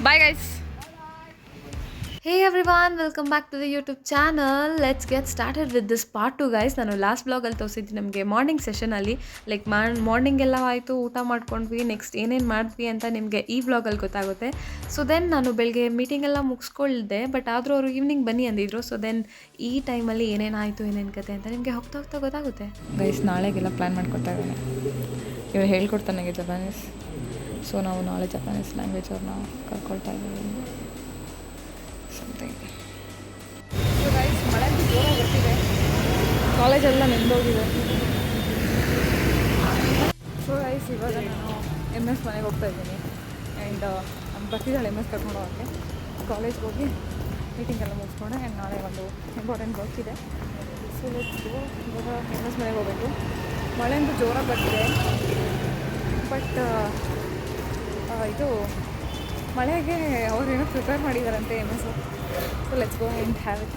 Bye guys. Hey everyone, welcome back to the YouTube channel. Let's get started with this part 2 guys. ನಾನು last ಬ್ಲಾಗಲ್ಲಿ ತೋರಿಸಿದ್ದು ನಿಮಗೆ morning ಸೆಷನಲ್ಲಿ like morning ಎಲ್ಲ ಆಯಿತು, ಊಟ ಮಾಡ್ಕೊಂಡ್ವಿ, ನೆಕ್ಸ್ಟ್ ಏನೇನು ಮಾಡಿದ್ವಿ ಅಂತ ನಿಮಗೆ ಈ ಬ್ಲಾಗಲ್ಲಿ ಗೊತ್ತಾಗುತ್ತೆ. ಸೊ ದೆನ್ ನಾನು ಬೆಳಗ್ಗೆ ಮೀಟಿಂಗ್ ಎಲ್ಲ ಮುಗಿಸ್ಕೊಳ್ದೆ, ಬಟ್ ಆದರೂ ಅವರು ಈವ್ನಿಂಗ್ ಬನ್ನಿ ಅಂದಿದ್ರು. ಸೊ ದೆನ್ ಈ ಟೈಮಲ್ಲಿ ಏನೇನಾಯಿತು ಏನೇನು ಕತೆ ಅಂತ ನಿಮಗೆ ಹೋಗ್ತಾ ಹೋಗ್ತಾ ಗೊತ್ತಾಗುತ್ತೆ. ಗೈಸ್ ನಾಳೆಗೆಲ್ಲ ಪ್ಲ್ಯಾನ್ ಮಾಡ್ಕೊತಾ ಇದ್ದಾನೆ, ಇವ್ರು ಹೇಳ್ಕೊಡ್ತಾನೆ ನನಗೆ ಜಪಾನೀಸ್. ಸೊ ನಾವು ನಾಳೆ ಜಪಾನೀಸ್ ಲ್ಯಾಂಗ್ವೇಜ್ ಅವ್ರನ್ನ ಕರ್ಕೊಳ್ತಾ ಇದ್ದೀವಿ ಸಮಥಿಂಗ್. ಸೊ ಗೈಸ್ ಮಳೆ ಜೋರಾಗಿ ಬರ್ತಿದೆ, ಕಾಲೇಜೆಲ್ಲ ನೆಂದೋಗಿದೆ. ಸೊ ಗೈಸ್ ಇವಾಗ ನಾನು MS ಮನೆಗೆ ಹೋಗ್ತಾ ಇದ್ದೀನಿ ಆ್ಯಂಡ್ ನಾನು ಬರ್ತಿದ್ದಾಳೆ MS ಕರ್ಕೊಂಡು ಹೋಗೋಕ್ಕೆ. ಕಾಲೇಜ್ಗೆ ಹೋಗಿ ಮೀಟಿಂಗ್ ಎಲ್ಲ ಮುಗಿಸ್ಕೊಂಡು ಆ್ಯಂಡ್ ನಾಳೆ ಒಂದು ಇಂಪಾರ್ಟೆಂಟ್ ವರ್ಕ್ ಇದೆ. ಸೊ ಇವಾಗ MS ಮನೆಗೆ ಹೋಗಬೇಕು. ಮಳೆ ಅಂತೂ ಜೋರಾಗಿ ಬರ್ತಿದೆ, ಬಟ್ ಇದು ಮಳೆಗೆ ಅವ್ರೇನೋ ಪ್ರಿಪೇರ್ ಮಾಡಿದಾರಂತೆ MS. So let's go and have it.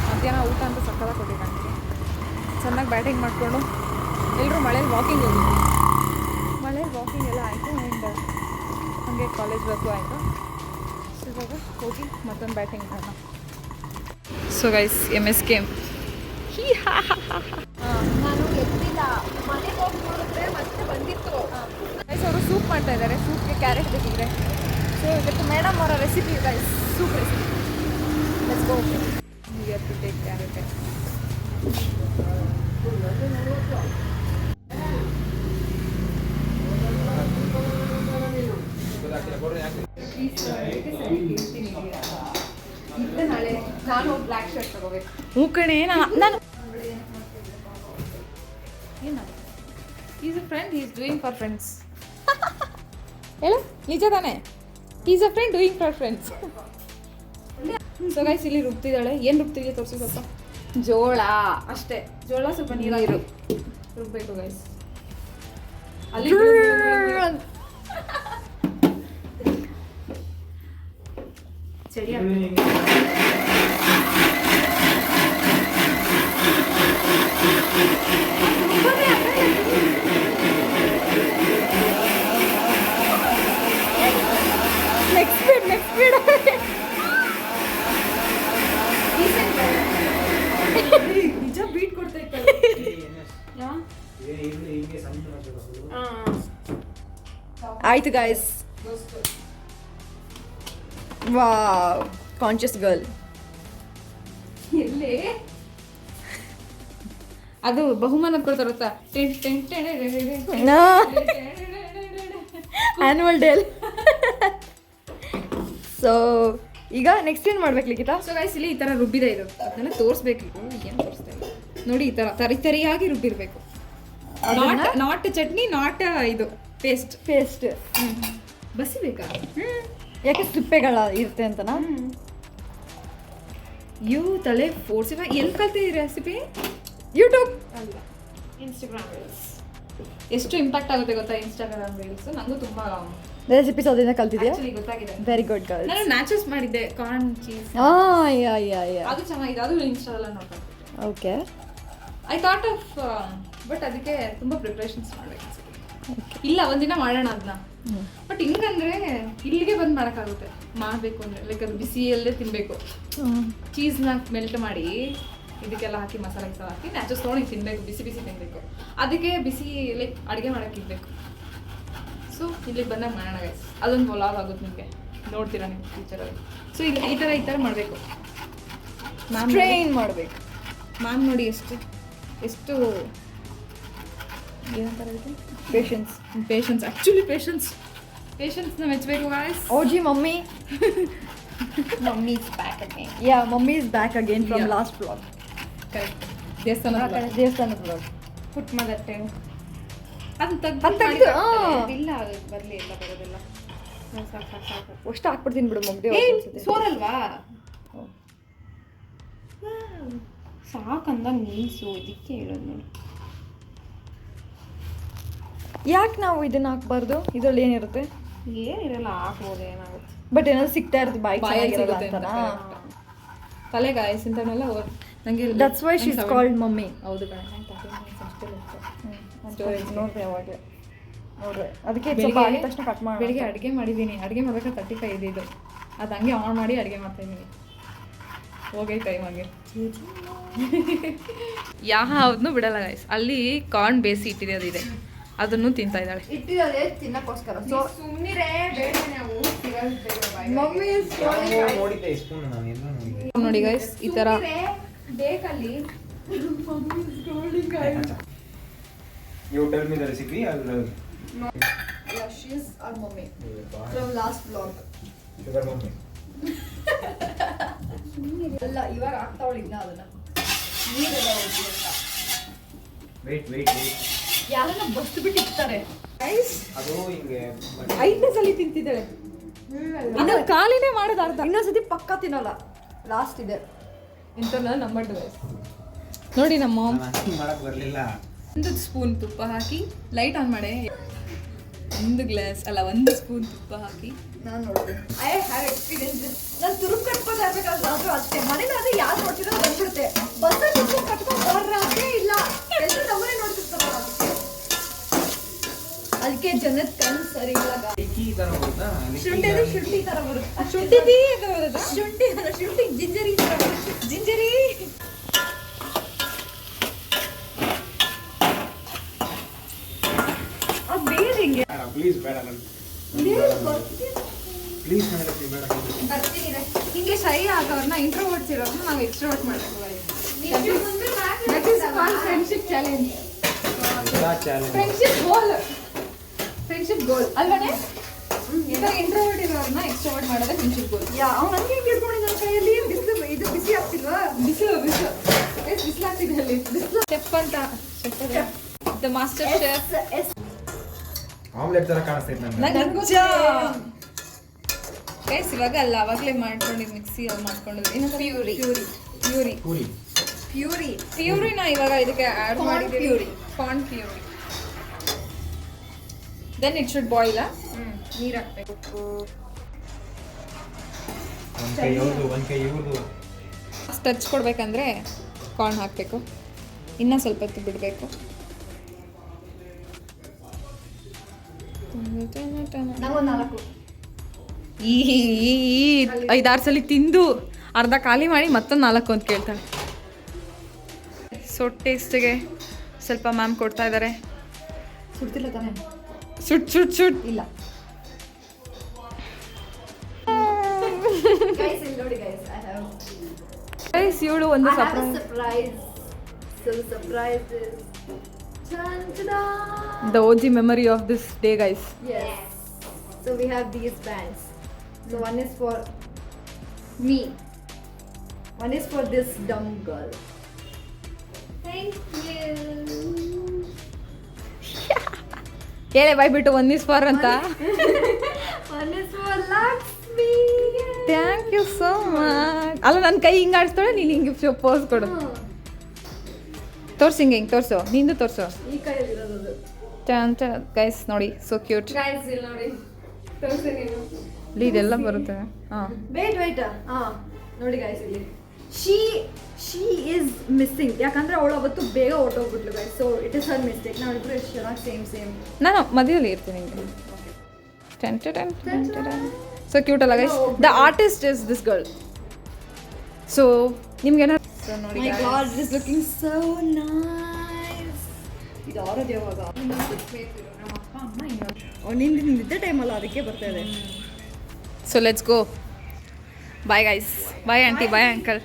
ಮಧ್ಯಾಹ್ನ ಊಟ ಅಂತ ಸಕ್ಕತ್ತಾಗಿ ಕೊಟ್ಟಿದ್ದಾನೆ. ಚೆನ್ನಾಗಿ ಬ್ಯಾಟಿಂಗ್ ಮಾಡಿಕೊಂಡು ಎಲ್ಲರೂ ಮಳೇಲಿ ವಾಕಿಂಗ್ ಹೋಗಿದ್ವಿ. ಮಳೇಲಿ ವಾಕಿಂಗ್ ಎಲ್ಲ ಆಯಿತು ಆ್ಯಂಡ್ ಹಾಗೆ ಕಾಲೇಜ್ ವರ್ಕು ಆಯಿತು. ಸೊ ಇವಾಗ ಹೋಗಿ ಮತ್ತೊಂದು ಬ್ಯಾಟಿಂಗ್ ಮಾಡೋಣ. ಸೊ ಗೈಸ್ MS ಗೇಮ್ ನಾನು ಎತ್ತಿಲ್ಲ, ಮನೆಗೆ ಹೋಗಿ ನೋಡಿದ್ರೆ ಮತ್ತೆ ಬಂದಿತ್ತು. ಗೈಸ್ ಅವರು ಸೂಪ್ ಮಾಡ್ತಾ ಇದ್ದಾರೆ, ಸೂಪ್ಗೆ ಕ್ಯಾರೆಟ್ ಬೇಕಿದ್ರೆ. ಸೊ ಇವತ್ತು ಮೇಡಮ್ ಅವರ recipe guys, soup recipe. Let's go. You have to take carrot. ನಾಳೆ ನಾನು ಬ್ಲ್ಯಾಕ್ ಶರ್ಟ್ ತಗೋಬೇಕು. ಹ್ಞೂ ಕಣೆ, ನಾನು ಏನು is a friend, is doing for friends. ಹೇಳು ನಿಜ ತಾನೆ, is a friend doing for friends. So guys ಇಲ್ಲಿ ರುಬ್ತಿದ್ದಾಳೆ. ಏನು ರುಬ್ತಿದ್ಯಾ ತೋರಿಸಿ ಸ್ವಲ್ಪ. ಜೋಳ ಅಷ್ಟೇ, ಜೋಳ ಸ್ವಲ್ಪ ನೀರು ರುಬ್ಬೇಕು ಗೈಸ್. ಅಲ್ಲಿ ಚಳಿ ನೆಕ್ಸ್ಟ್ ಸ್ಪೀಡ್ ನಿಜ ಬೀಟ್ ಕೊಡ್ತಾ ಇತ್ತು. ಆಯ್ತು ಗಾಯ್ಸ್. Wow, conscious girl. ಎಲ್ಲಿ ಅದು ಬಹುಮಾನ ಕೊಡ್ತಾರೆ ಗೊತ್ತಾ, ಆ್ಯನ್ಯುವಲ್ ಡೇ. ಸೊ ಈಗ ನೆಕ್ಸ್ಟ್ ಏನು ಮಾಡ್ಬೇಕು ಲಿಖಿತ? ಸೊ ಗೈಸ್ ಇಲ್ಲಿ ಈ ಥರ ರುಬ್ಬಿದೆ, ಇದು ಅದನ್ನೆಲ್ಲ ತೋರಿಸ್ಬೇಕು. ಏನು ತೋರಿಸ್ತಾ ಇಲ್ಲ ನೋಡಿ, ಈ ಥರ ತರಿಯಾಗಿ ರುಬ್ಬಿರಬೇಕು. ನಾಟ್ ಚಟ್ನಿ, ನಾಟ್ ಇದು ಪೇಸ್ಟ್ ಬಸಿಬೇಕಾ? ಯಾಕೆ ಸಿಪ್ಪೆಗಳ ಇರುತ್ತೆ ಅಂತನಾ? ತಲೆ ಫೋರ್ಸಿವ. ಎಲ್ಲಿ ಕಲ್ತಿದ್ದೀರಿ ರೆಸಿಪಿ? ಯೂಟ್ಯೂಬ್ ಅಲ್ಲ, ಇನ್ಸ್ಟಾಗ್ರಾಮ್ ರೀಲ್ಸ್. ಎಷ್ಟು ಇಂಪ್ಯಾಕ್ಟ್ ಆಗುತ್ತೆ ಗೊತ್ತಾ ಇನ್ಸ್ಟಾಗ್ರಾಮ್ ರೀಲ್ಸ್? ನನಗೂ ತುಂಬ ರೆಸಿಪೀಸ್ ಅದನ್ನ ಕಲ್ತಿದ್ಯಾ? ಗೊತ್ತಾಗಿದೆ. Very good girl. ನಾನು ನ್ಯಾಚುರಲ್ಸ್ ಮಾಡಿದ್ದೆ, ಕಾರ್ನ್ ಚೀಸ್. ಅದು ಚೆನ್ನಾಗಿದೆ, ಅದು ಇನ್ಸ್ಟಾಲ್ಲ ನೋಡ್ಕೊಂಡು. Okay, I thought of, but ಅದಕ್ಕೆ ತುಂಬ ಪ್ರಿಪ್ರೇಷನ್ಸ್ ಮಾಡಬೇಕು. ಇಲ್ಲ ಒಂದಿನ ಮಾಡೋಣ ಅದನ್ನ, ಬಟ್ ಹಿಂಗಂದ್ರೆ ಇಲ್ಲಿಗೆ ಬಂದು ಮಾಡೋಕ್ಕಾಗುತ್ತೆ. ಮಾಡಬೇಕು ಅಂದರೆ ಲೈಕ್ ಅದು ಬಿಸಿಯಲ್ಲೇ ತಿನ್ನಬೇಕು. ಚೀಸ್ನ ಮೆಲ್ಟ್ ಮಾಡಿ ಇದಕ್ಕೆಲ್ಲ ಹಾಕಿ ಮಸಾಲೆ ಹಾಕಿ ನ್ಯಾಚುರಲ್ಸ್ ತೊಗೊಂಡು ತಿನ್ನಬೇಕು, ಬಿಸಿ ಬಿಸಿ ತಿನ್ನಬೇಕು. ಅದಕ್ಕೆ ಬಿಸಿ ಲೈಕ್ ಅಡುಗೆ ಮಾಡೋಕ್ಕೆ ಇರಬೇಕು. ಸೊ ಇಲ್ಲಿಗೆ ಬಂದಾಗ ಮಾಡೋಣ ಗೈಸ್, ಅದೊಂದು ವ್ಲಾಗ್ ಆಗುತ್ತೆ ನಿಮಗೆ, ನೋಡ್ತೀರಾ ನೀವು ಫ್ಯೂಚರಲ್ಲಿ. ಸೊ ಇಲ್ಲಿ ಈ ಥರ ಮಾಡಬೇಕು. ಟ್ರೈನ್ ಮಾಡಬೇಕು. ಮ್ಯಾಮ್ ನೋಡಿ ಎಷ್ಟು ಏನಂತಾರೆ ಇದಕ್ಕೆ? ಪೇಷನ್ಸ್ ಆ್ಯಕ್ಚುಲಿ ಪೇಷನ್ಸ್ನ ಮೆಚ್ಚಬೇಕು guys. OG mummy. Mummy is back again. Mummy is back again from last vlog. Correct. ದೇವಸ್ಥಾನದ ವ್ಲಾಗ್. ಪುಟ್ ಮಾಡತ್ತೆ ಅದು ತೆಗ್ದು ಇಲ್ಲ, ಬರಲಿ, ಎಲ್ಲ ಬರೋದಿಲ್ಲ. ಸಾಕು ಅಷ್ಟು ಹಾಕ್ಬಿಡ್ತೀನಿ ಬಿಡು, ಮುಗ್ದೆ ಸೋರಲ್ವಾ? ಸಾಕಂದಾಗ ನಿಲ್ಸು, ಇದಕ್ಕೆ ಹೇಳೋದು ನೋಡಿ. ಯಾಕೆ ನಾವು ಇದನ್ನ ಹಾಕ್ಬಾರ್ದು? ಇದರಲ್ಲಿ ಏನಿರುತ್ತೆ? ಏನಿರಲ್ಲ, ಹಾಕ್ಬೋದು, ಏನಾಗುತ್ತೆ. ಬಟ್ ಏನಾದ್ರು ಸಿಗ್ತಾ ಇರುತ್ತೆ ಬಾಯಿ ತಲೆ ಗಾಯಸ್ ಇಂಥವನ್ನೆಲ್ಲ ನನಗೆ. That's why she is called mummy. ಹೌದು ಕಣೆ, ನೋಡಿದೆ ಅವಾಗಲೇ. ನೋಡ್ರಿ ಅದಕ್ಕೆ ಸ್ವಲ್ಪ ಆಗಿದ ತಕ್ಷಣ ಕಟ್ ಮಾಡಿ. ಬೆಳಿಗ್ಗೆ ಅಡುಗೆ ಮಾಡಿದ್ದೀನಿ, ಅಡುಗೆ ಮಾಡ್ಬೇಕಾದ್ರೆ 35 ಇದ್ದಿದ್ದು, ಅದು ಹಂಗೆ ಆನ್ ಮಾಡಿ ಅಡುಗೆ ಮಾಡ್ತಾಯಿದ್ದೀನಿ. ಹೋಗೈತೆ ಟೈಮ್ ಹಂಗೆ. ಯಾವ್ದನ್ನೂ ಬಿಡಲ್ಲ ಗೈಸ್. ಅಲ್ಲಿ ಕಾರ್ನ್ ಬೇಯಿಸಿ ಇಟ್ಟಿರೋದಿದೆ, ಅದನ್ನು ತಿಂತಾ ಇದ್ದಾಳೆ. ಇಟ್ಟಿರೋದೇ ತಿನ್ನಕ್ಕೋಸ್ಕರ. ಸೊ ಸುಮ್ಮನಿರೇ, ಬೇಡ ನಾವು ಮಮ್ಮಿ ನೋಡಿ ಗೈಸ್, ಈ ಥರ ಬೇಕಲ್ಲಿ. You tell me the recipe, I will. Yeah, she's our mommy from last vlog. Sugar mummy. ಅಲ್ಲ, ಇವಾಗ ಆಗ್ತಾವಳಿದ್ನ ಅದನ್ನ ನೀರೆಲ್ಲ ಹೋಗಿ ಅಂತ Wait. ಯಾರನ್ನ ಬಸ್ತು ಬಿಟ್ಟಿರ್ತಾರೆ ಗೈಸ್. ಅದು ಹಿಂಗೆ 5ನೇ ಸಲ ತಿಂತಿದ್ದಾಳೆ. ಇನ್ನು ಖಾಲಿನೇ ಮಾಡೋದು ಅರ್ಧ. ಇನ್ನೊಂದ್ಸತಿ ಪಕ್ಕ ತಿನ್ನಲ್ಲ, ಲಾಸ್ಟ್ ಇದೆ. ಇಂಥವ್ನ ನಂಬರ್ದು ಗೈಸ್. ನೋಡಿ ನಮ್ಮ ಮಾಡಕ್ ಬರ್ಲಿಲ್ಲ. 1 ಸ್ಪೂನ್ ತುಪ್ಪ ಹಾಕಿ ಲೈಟ್ ಆನ್ ಮಾಡಿ, 1 ಸ್ಪೂನ್ ತುಪ್ಪ ಹಾಕಿ. ನಾನು ನೋಡಿದೆ, ಐ ಹ್ಯಾವ್ ಎಕ್ಸ್ಪೀರಿಯನ್ಸ್. ನಾನು ತುರುಪ್ ಕಟ್ಕೊಂಡು ಇರ್ಬೇಕಾದ್ರೆ ಆದ್ರೂ ಅಷ್ಟೇ, ಮನೇಲಾದ್ರೆ ಯಾರು ನೋಡ್ತಿರೋ ಬಂದ್ಬಿಡುತ್ತೆ. ಬಸ್ಸಲ್ಲಿ ತುರುಪ್ ಕಟ್ಕೊಂಡು ಬರೋದೇ ಇಲ್ಲ, ಎಲ್ಲರೂ ನಮ್ಮನೆ ನೋಡ್ತಿರ್ತಾರಲ್ಲ. ಅದಕ್ಕೆ ಜನದ ಕಣ್ ಸರಿ ಇಲ್ಲ. ಈ ತರ ಬರುತ್ತಾ? ಶುಂಠಿ ತರ ಬರುತ್ತೆ. ಶುಂಠಿ ಜಿಂಜರಿ ತರ ಬರುತ್ತೆ. ಜಿಂಜರಿ ಅದು ಬೇರೆ ಹೆಂಗೆ ಪ್ಲೀಸ್ ಬೇಡ ನಾನು. ಪ್ಲೀಸ್ ನನಗೆ ಬೇಡ. ಬರ್ತೀನಿ ಹಿಂಗೆ ಶೈ ಆಗೋರ್ನ ಇಂಟ್ರೋವರ್ಟ್ಸ್ ಇರೋರ್ನ ನಾವು ಎಕ್ಸ್ಟ್ರೋವರ್ಟ್ ಮಾಡಬೇಕು. That is called friendship challenge. Friendship goal ಅಲ್ವನೇ? ಇವಾಗ ಇಂಟ್ರೋವರ್ಟ್ ಇರೋರ್ನ ಎಕ್ಸ್ಟ್ರೋವರ್ಟ್ ಮಾಡೋದೇ ಫ್ರೆಂಡ್ಶಿಪ್ ಗೋಲ್. ಅವ್ನು ಹಂಗೆ ಹಿಡ್ಕೊಂಡು ನನ್ನ ಕೈಯಲ್ಲಿ ಇದು ಬಿಸಿ ಆಗ್ತಿಲ್ವಾ? ಬಿಸಿಲಾಗ್ತಿದೆ ಅಲ್ಲಿ. ಶೆಫ್ ಅಂತ, ದ ಮಾಸ್ಟರ್ ಶೆಫ್. ಆಮ್ಲೆಟ್ ತರ ಕಾಣಿಸ್ತೈತೆ ನನಗೆ. ಗೈಸ್ ಇವಾಗ ಅಲ್ಲ, ಅವಾಗಲೇ ಮಾಡ್ಕೊಂಡಿದ್ದು ಮಿಕ್ಸಿ ಅಲ್ಲಿ ಮಾಡ್ಕೊಂಡಿದ್ದು. ಇನ್ನೊಂದು ಪ್ಯೂರಿನ ಇವಾಗ ಇದಕ್ಕೆ ಆ್ಯಡ್ ಮಾಡಿದ್ದೀವಿ. Corn puree. Then it should boil. ನೀರು ಹಾಕ್ಬೇಕು. ಒಂದ್ ಕೈ ಇವ್ರದು. ಟಚ್ ಕೊಡ್ಬೇಕಂದ್ರೆ ಕಾರ್ನ್ ಹಾಕಬೇಕು, ಇನ್ನೂ ಸ್ವಲ್ಪ ಹೊತ್ತು ಬಿಡಬೇಕು. ನಂಗೊಂದು 4 ಈ 5-6 ಸಲ ತಿಂದು ಅರ್ಧ ಖಾಲಿ ಮಾಡಿ ಮತ್ತೊಂದು 4 ಅಂತ ಕೇಳ್ತಾಳೆ. ಸೊ ಟೇಸ್ಟಿಗೆ ಸ್ವಲ್ಪ ಮ್ಯಾಮ್ ಕೊಡ್ತಾ ಇದ್ದಾರೆ. ಸುಡ್ತಿಲ್ಲ ತಾನೆ? ಸುಟ್ ಇಲ್ಲ ಗೈಸ್, ಇಲ್ಲಿ ನೋಡಿ ಗೈಸ್, ಐ ಹ್ಯಾವ್ ಗೈಸ್ ಇವಳು ಒಂದು surprise. So the surprise is the OG memory of this day guys. yes. So we have these bands. So one is for me, one is for this dumb girl. Thank you. ಹೇಳೆ ಬಾಯ್ಬಿಟ್ಟು 1 is for ಅಂತ. One is for Lakshmi. Thank you so much. ಅಲ್ಲ ನನ್ನ ಕೈ ಹಿಂಗೆ ಆಡಿಸ್ತಾಳೆ, ನೀನು ಹಿಂಗೆ pose ಕೊಡು. ತೋರ್ಸಿ ಹಿಂಗೆ ತೋರಿಸು, ನಿಂದು ತೋರಿಸು. ಈ ಕೈಯಲ್ಲಿ ಇರೋದು ಅಂತ ಗೈಸ್ ನೋಡಿ, ಸೋ ಕ್ಯೂಟ್. ಗೈಸ್ ಇಲ್ಲಿ ನೋಡಿ, ತೋರಿಸಿ ನೀವು. ಇಲ್ಲಿ ಇದೆಲ್ಲ ಬರುತ್ತೆ. ಹಾಂ ವೇಟ್ ನೋಡಿ ಗೈಸ್, ಇಲ್ಲಿ ಶಿ ಈಸ್ ಮಿಸ್ಸಿಂಗ್. ಯಾಕಂದ್ರೆ ಅವಳು ಅವತ್ತು ಬೇಗ ಹೊರಟೋಗ್ಬಿಟ್ಲು guys. So it is her mistake. ನಾವಿಬ್ರು ಎಷ್ಟು ಚೆನ್ನಾಗಿ ಸೇಮ್ ನಾನು ಮಧ್ಯದಲ್ಲಿ ಇರ್ತೀನಿ ಹಿಂಗೆ. ಸೊ ಕ್ಯೂಟ್ ಅಲ್ಲ guys. The artist is this girl. So ನಿಮ್ಗೇನ ನೋಡಿ, my god, it is looking so nice. ಇದು ಆರೋದು ಯಾವಾಗ? ನಿಂದಿದ್ದ ಟೈಮಲ್ಲ, ಅದಕ್ಕೆ ಬರ್ತಾ ಇದೆ. So let's go. Bye guys. Bye aunty, bye uncle.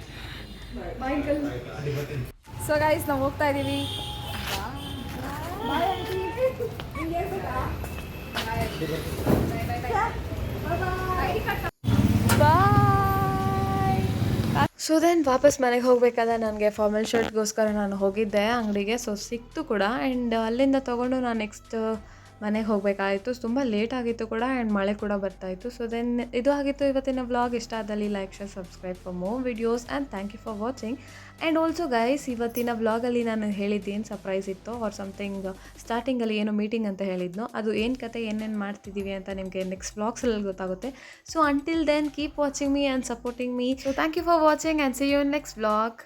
Bye uncle. So guys ನಾವು ಹೋಗ್ತಾ ಇದ್ದೀವಿ. Bye aunty. ನಿಂಗೆ ಹೇಳ್ಬೇಕಾ? ಸೊ ದೆನ್ ವಾಪಸ್ ಮನೆಗೆ ಹೋಗಬೇಕಾದ್ರೆ ನನಗೆ ಫಾರ್ಮಲ್ ಶರ್ಟ್ಗೋಸ್ಕರ ನಾನು ಹೋಗಿದ್ದೆ ಅಂಗಡಿಗೆ. ಸೊ ಸಿಕ್ತು ಕೂಡ, ಆ್ಯಂಡ್ ಅಲ್ಲಿಂದ ತೊಗೊಂಡು ನಾನು ನೆಕ್ಸ್ಟ್ ಮನೆಗೆ ಹೋಗಬೇಕಾಯಿತು. ತುಂಬ ಲೇಟ್ ಆಗಿತ್ತು ಕೂಡ, ಆ್ಯಂಡ್ ಮಳೆ ಕೂಡ ಬರ್ತಾಯಿತ್ತು. ಸೊ ದೆನ್ ಇದು ಆಗಿತ್ತು ಇವತ್ತಿನ ವ್ಲಾಗ್. ಇಷ್ಟ ಆದಲ್ಲಿ like, share, subscribe for more videos, and thank you for watching. And also guys, ಇವತ್ತಿನ ವ್ಲಾಗಲ್ಲಿ ನಾನು ಹೇಳಿದ್ದೇನು ಸರ್ಪ್ರೈಸ್ ಇತ್ತು ಆರ್ ಸಮಥಿಂಗ್, ಸ್ಟಾರ್ಟಿಂಗಲ್ಲಿ ಏನು ಮೀಟಿಂಗ್ ಅಂತ ಹೇಳಿದ್ನೋ, ಅದು ಏನು ಕತೆ, ಏನೇನು ಮಾಡ್ತಿದ್ದೀವಿ ಅಂತ ನಿಮಗೆ ನೆಕ್ಸ್ಟ್ ವ್ಲಾಗ್ಸಲ್ಲಿ ಗೊತ್ತಾಗುತ್ತೆ. So until then keep watching me and supporting me. So thank you for watching and see you in next vlog.